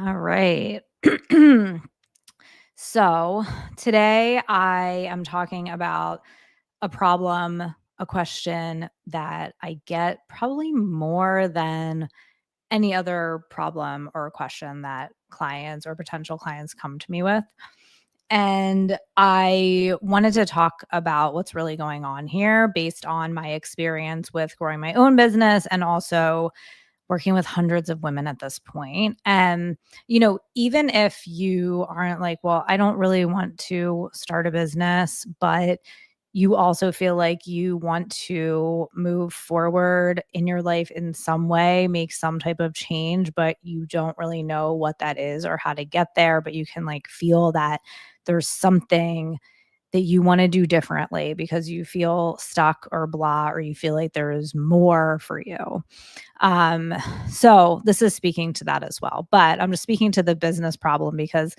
All right. So today I am talking about a problem, a question that I get probably more than any other problem or question that clients or potential clients come to me with. And I wanted to talk about what's really going on here based on my experience with growing my own business and also working with hundreds of women at this point. And, even if you aren't like, well, I don't really want to start a business, but you also feel like you want to move forward in your life in some way, make some type of change, but you don't really know what that is or how to get there, but you can like feel that there's something that you want to do differently because you feel stuck or blah, or you feel like there is more for you. Um, so this is speaking to that as well. But I'm just speaking to the business problem because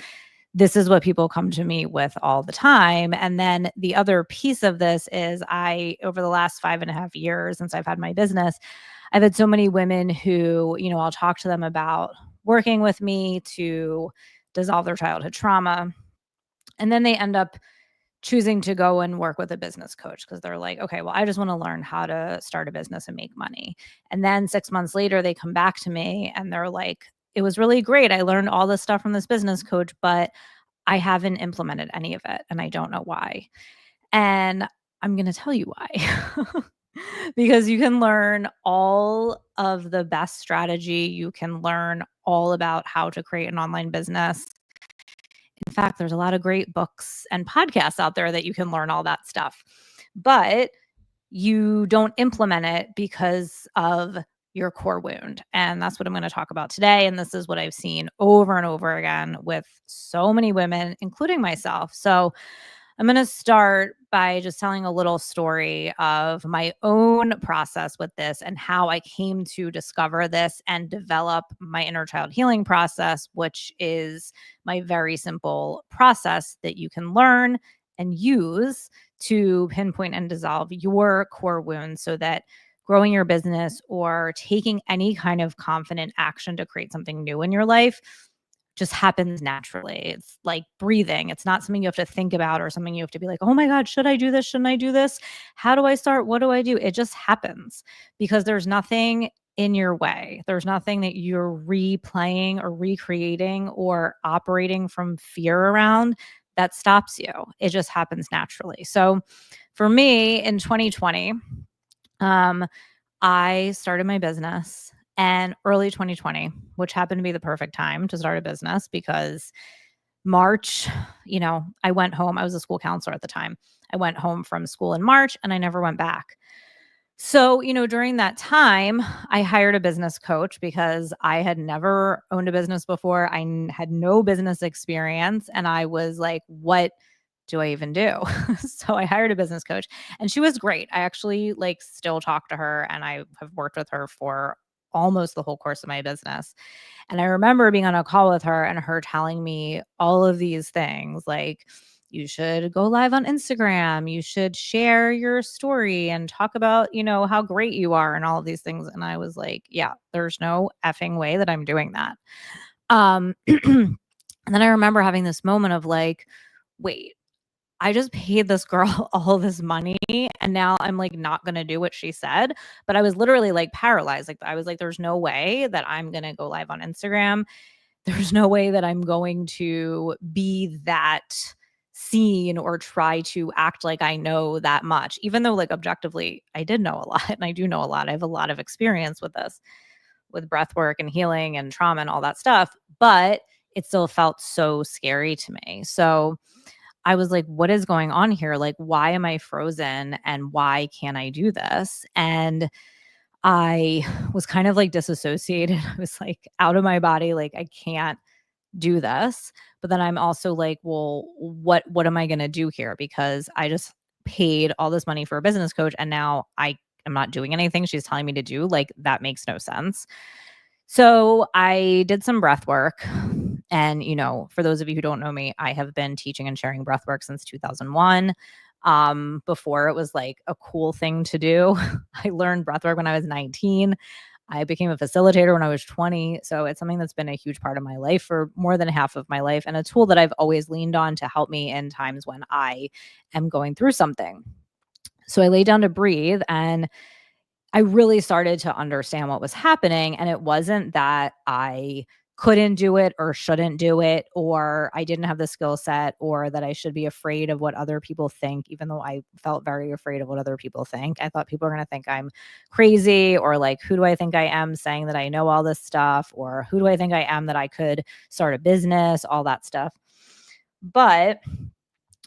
this is what people come to me with all the time. And then the other piece of this is over the last 5.5 years since I've had my business, I've had so many women who, I'll talk to them about working with me to dissolve their childhood trauma. And then they end up choosing to go and work with a business coach because they're like, okay, well, I just want to learn how to start a business and make money. And then 6 months later, they come back to me and they're like, it was really great. I learned all this stuff from this business coach, but I haven't implemented any of it and I don't know why. And I'm going to tell you why. Because you can learn all of the best strategy. You can learn all about how to create an online business. In fact, there's a lot of great books and podcasts out there that you can learn all that stuff. But you don't implement it because of your core wound. And that's what I'm going to talk about today. And this is what I've seen over and over again with so many women, including myself. So I'm going to start by just telling a little story of my own process with this and how I came to discover this and develop my inner child healing process, which is my very simple process that you can learn and use to pinpoint and dissolve your core wounds so that growing your business or taking any kind of confident action to create something new in your life just happens naturally. It's like breathing. It's not something you have to think about or something you have to be like, oh my God, should I do this? Shouldn't I do this? How do I start? What do I do? It just happens because there's nothing in your way. There's nothing that you're replaying or recreating or operating from fear around that stops you. It just happens naturally. So for me in 2020, um, I started my business and early 2020, which happened to be the perfect time to start a business because March, I went home. I was a school counselor at the time. I went home from school in March and I never went back. So, during that time, I hired a business coach because I had never owned a business before. Had no business experience. And I was like, what do I even do? So I hired a business coach and she was great. I actually like still talk to her and I have worked with her for almost the whole course of my business. And I remember being on a call with her and her telling me all of these things like, you should go live on Instagram. You should share your story and talk about, how great you are and all of these things. And I was like, yeah, there's no effing way that I'm doing that. And then I remember having this moment of like, wait, I just paid this girl all this money and now I'm like not going to do what she said. But I was literally like paralyzed. Like I was like, there's no way that I'm going to go live on Instagram. There's no way that I'm going to be that seen or try to act like I know that much, even though like objectively I did know a lot and I do know a lot. I have a lot of experience with this, with breath work and healing and trauma and all that stuff, but it still felt so scary to me. So I was like, what is going on here? Like, why am I frozen and why can't I do this? And I was kind of like disassociated. I was like out of my body, like I can't do this. But then I'm also like, well, what am I going to do here? Because I just paid all this money for a business coach and now I am not doing anything she's telling me to do. Like that makes no sense. So I did some breath work. And, for those of you who don't know me, I have been teaching and sharing breath work since 2001. Before it was like a cool thing to do. I learned breath work when I was 19. I became a facilitator when I was 20. So it's something that's been a huge part of my life for more than half of my life, and a tool that I've always leaned on to help me in times when I am going through something. So I lay down to breathe, and I really started to understand what was happening, and it wasn't that I couldn't do it or shouldn't do it, or I didn't have the skill set, or that I should be afraid of what other people think, even though I felt very afraid of what other people think. I thought people are gonna think I'm crazy, or like, who do I think I am saying that I know all this stuff, or who do I think I am that I could start a business, all that stuff. But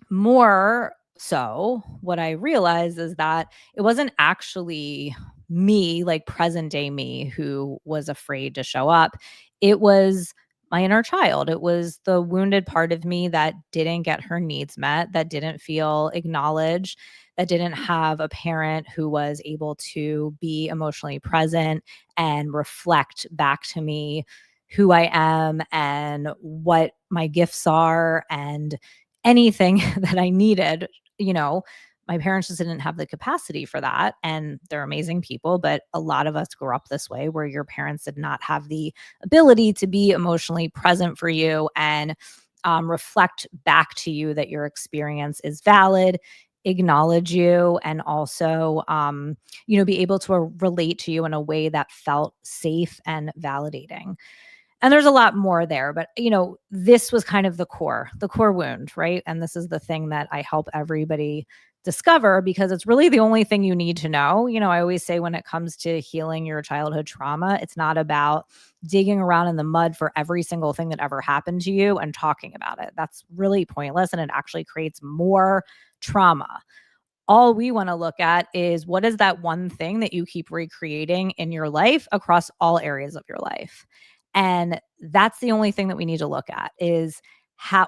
more so, what I realized is that it wasn't actually me, like present day me, who was afraid to show up. It was my inner child. It was the wounded part of me that didn't get her needs met, that didn't feel acknowledged, that didn't have a parent who was able to be emotionally present and reflect back to me who I am and what my gifts are and anything that I needed, you know, my parents just didn't have the capacity for that. And they're amazing people, but a lot of us grew up this way where your parents did not have the ability to be emotionally present for you and reflect back to you that your experience is valid, acknowledge you, and also, be able to relate to you in a way that felt safe and validating. And there's a lot more there, but this was kind of the core wound, right? And this is the thing that I help everybody discover because it's really the only thing you need to know. I always say when it comes to healing your childhood trauma, it's not about digging around in the mud for every single thing that ever happened to you and talking about it. That's really pointless and it actually creates more trauma. All we want to look at is what is that one thing that you keep recreating in your life across all areas of your life. And that's the only thing that we need to look at is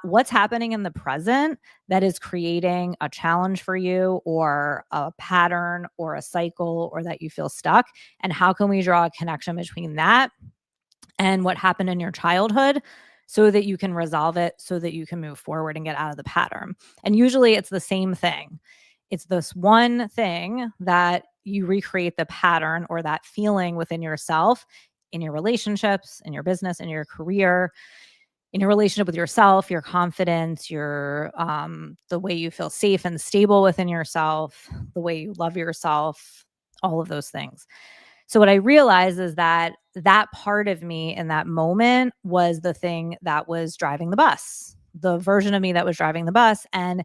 what's happening in the present that is creating a challenge for you or a pattern or a cycle or that you feel stuck. And how can we draw a connection between that and what happened in your childhood so that you can resolve it, so that you can move forward and get out of the pattern. And usually it's the same thing. It's this one thing that you recreate the pattern or that feeling within yourself in your relationships, in your business, in your career, in your relationship with yourself, your confidence, your the way you feel safe and stable within yourself, the way you love yourself, all of those things. So what I realized is that that part of me in that moment was the thing that was driving the bus, the version of me that was driving the bus. And,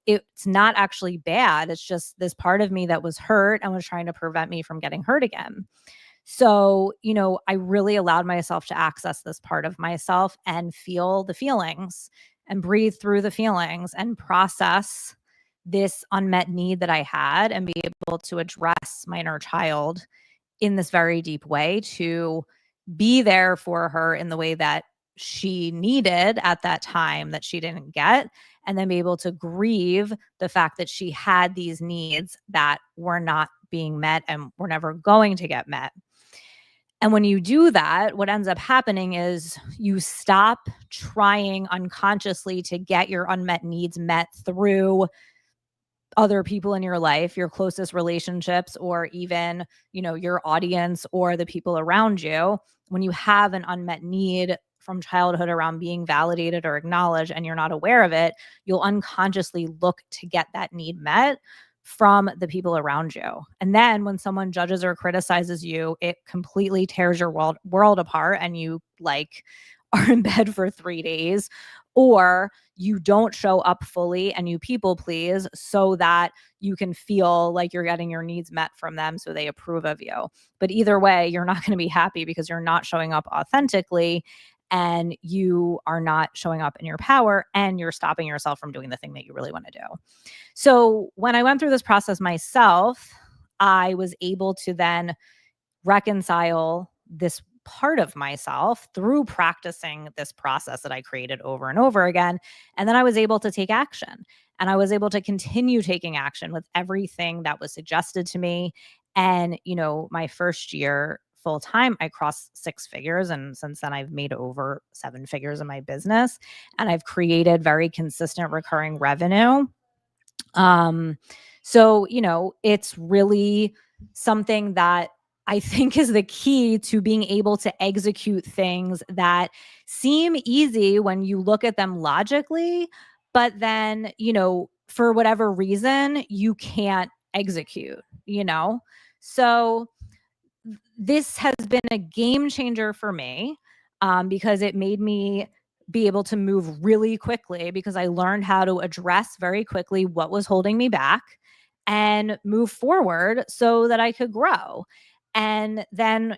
it's not actually bad. It's just this part of me that was hurt and was trying to prevent me from getting hurt again. So, I really allowed myself to access this part of myself and feel the feelings and breathe through the feelings and process this unmet need that I had and be able to address my inner child in this very deep way to be there for her in the way that she needed at that time that she didn't get, and then be able to grieve the fact that she had these needs that were not being met and were never going to get met. And when you do that, what ends up happening is you stop trying unconsciously to get your unmet needs met through other people in your life, your closest relationships, or even, your audience or the people around you. When you have an unmet need from childhood around being validated or acknowledged and you're not aware of it, you'll unconsciously look to get that need met from the people around you. And then when someone judges or criticizes you, it completely tears your world apart and you like are in bed for 3 days, or you don't show up fully and you people please so that you can feel like you're getting your needs met from them so they approve of you. But either way, you're not going to be happy because you're not showing up authentically and you are not showing up in your power and you're stopping yourself from doing the thing that you really want to do. So when I went through this process myself, I was able to then reconcile this part of myself through practicing this process that I created over and over again. And then I was able to take action and I was able to continue taking action with everything that was suggested to me. And, my first year full time, I crossed 6 figures. And since then, I've made over 7 figures in my business and I've created very consistent recurring revenue. So, it's really something that I think is the key to being able to execute things that seem easy when you look at them logically, but then, for whatever reason, you can't execute. So this has been a game changer for me, because it made me be able to move really quickly because I learned how to address very quickly what was holding me back and move forward so that I could grow. And then,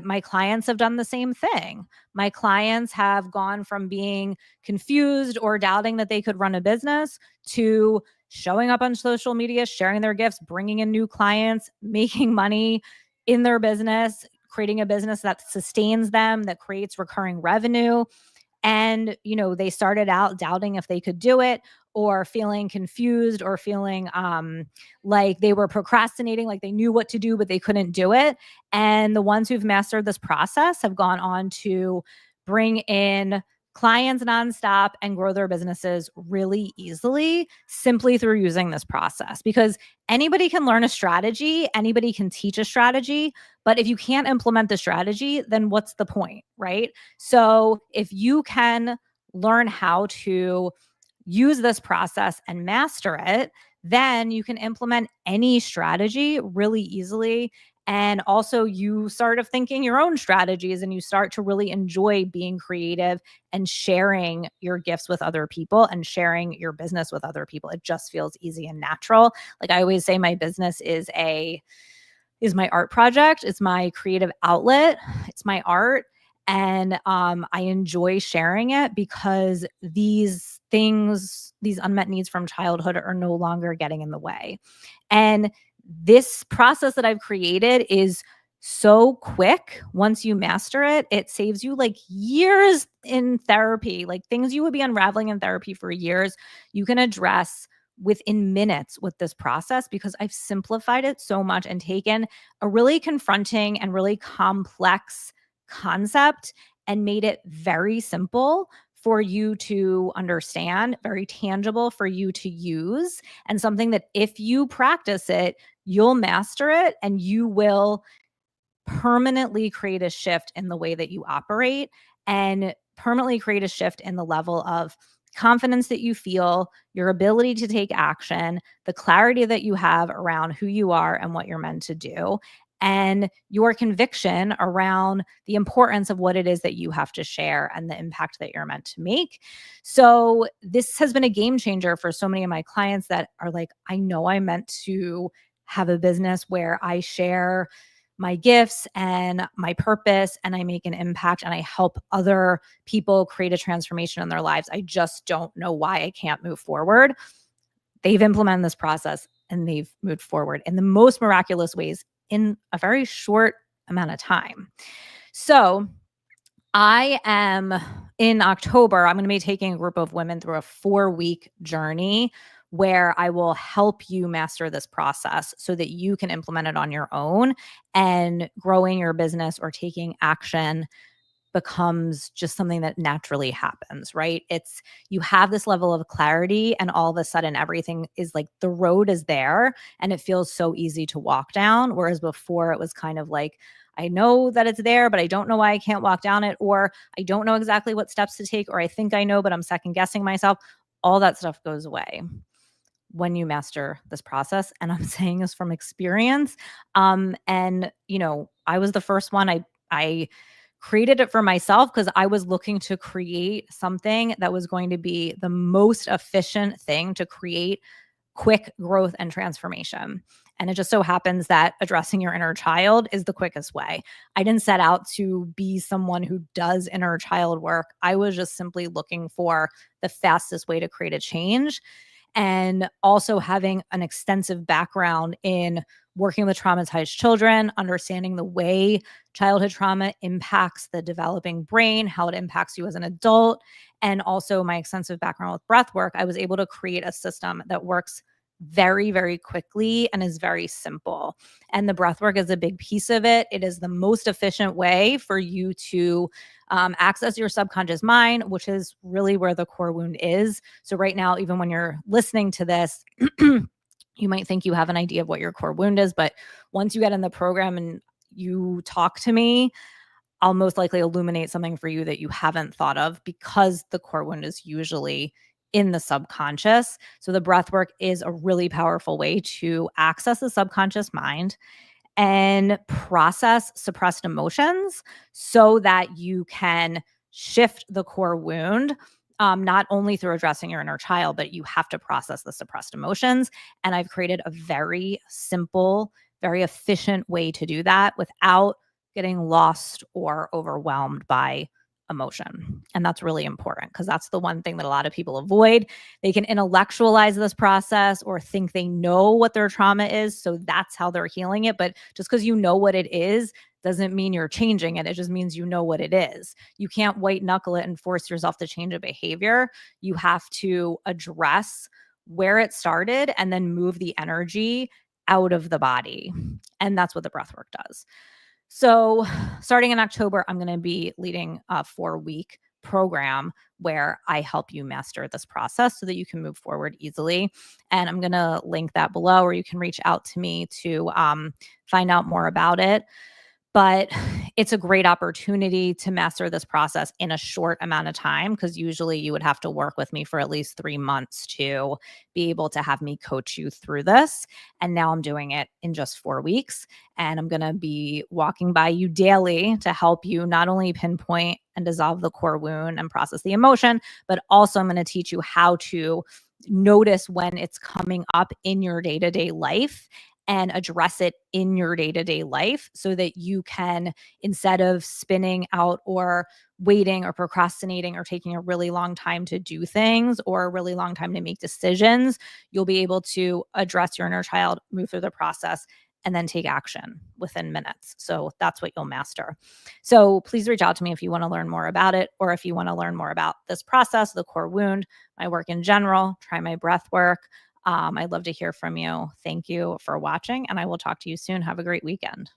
my clients have done the same thing. My clients have gone from being confused or doubting that they could run a business to showing up on social media, sharing their gifts, bringing in new clients, making money in their business, creating a business that sustains them, that creates recurring revenue. And, they started out doubting if they could do it, or feeling confused, or feeling like they were procrastinating, like they knew what to do, but they couldn't do it. And the ones who've mastered this process have gone on to bring in clients nonstop and grow their businesses really easily simply through using this process. Because anybody can learn a strategy, anybody can teach a strategy, but if you can't implement the strategy, then what's the point, right? So if you can learn how to use this process and master it, then you can implement any strategy really easily. And also, you start of thinking your own strategies and you start to really enjoy being creative and sharing your gifts with other people and sharing your business with other people. It just feels easy and natural. Like I always say, my business is my art project. It's my creative outlet. It's my art. And I enjoy sharing it because these things, these unmet needs from childhood, are no longer getting in the way. And this process that I've created is so quick. Once you master it, it saves you like years in therapy, like things you would be unraveling in therapy for years. You can address within minutes with this process because I've simplified it so much and taken a really confronting and really complex concept and made it very simple for you to understand, very tangible for you to use, and something that if you practice it, you'll master it and you will permanently create a shift in the way that you operate and permanently create a shift in the level of confidence that you feel, your ability to take action, the clarity that you have around who you are and what you're meant to do, and your conviction around the importance of what it is that you have to share and the impact that you're meant to make. So, this has been a game changer for so many of my clients that are like, I know I'm meant to have a business where I share my gifts and my purpose and I make an impact and I help other people create a transformation in their lives. I just don't know why I can't move forward. They've implemented this process and they've moved forward in the most miraculous ways in a very short amount of time. So, I am in October, I'm going to be taking a group of women through a 4-week journey where I will help you master this process so that you can implement it on your own, and growing your business or taking action becomes just something that naturally happens, right? It's you have this level of clarity and all of a sudden everything is like the road is there and it feels so easy to walk down. Whereas before it was kind of like, I know that it's there, but I don't know why I can't walk down it, or I don't know exactly what steps to take, or I think I know, but I'm second guessing myself. All that stuff goes away when you master this process. And I'm saying this from experience. And I was the first one. I created it for myself because I was looking to create something that was going to be the most efficient thing to create quick growth and transformation. And it just so happens that addressing your inner child is the quickest way. I didn't set out to be someone who does inner child work. I was just simply looking for the fastest way to create a change. And also having an extensive background in working with traumatized children, understanding the way childhood trauma impacts the developing brain, how it impacts you as an adult, and also my extensive background with breath work, I was able to create a system that works very, very quickly and is very simple. And the breath work is a big piece of it. It is the most efficient way for you to access your subconscious mind, which is really where the core wound is. So, right now, even when you're listening to this, you might think you have an idea of what your core wound is, but once you get in the program and you talk to me, I'll most likely illuminate something for you that you haven't thought of because the core wound is usually in the subconscious. So the breath work is a really powerful way to access the subconscious mind and process suppressed emotions so that you can shift the core wound. Not only through addressing your inner child, but you have to process the suppressed emotions. And I've created a very simple, very efficient way to do that without getting lost or overwhelmed by emotion. And that's really important because that's the one thing that a lot of people avoid. They can intellectualize this process or think they know what their trauma is. So that's how they're healing it. But just because you know what it is doesn't mean you're changing it. It just means you know what it is. You can't white knuckle it and force yourself to change a behavior. You have to address where it started and then move the energy out of the body. And that's what the breath work does. So, starting in October, I'm going to be leading a 4-week program where I help you master this process so that you can move forward easily. And I'm going to link that below, or you can reach out to me to find out more about it. But it's a great opportunity to master this process in a short amount of time because usually you would have to work with me for at least 3 months to be able to have me coach you through this. And now I'm doing it in just 4 weeks. And I'm going to be walking by you daily to help you not only pinpoint and dissolve the core wound and process the emotion, but also I'm going to teach you how to notice when it's coming up in your day to day life and address it in your day-to-day life so that you can, instead of spinning out or waiting or procrastinating or taking a really long time to do things or a really long time to make decisions, you'll be able to address your inner child, move through the process, and then take action within minutes. So that's what you'll master. So please reach out to me if you want to learn more about it, or if you want to learn more about this process, the core wound, my work in general, try my breath work. I'd love to hear from you. Thank you for watching, and I will talk to you soon. Have a great weekend.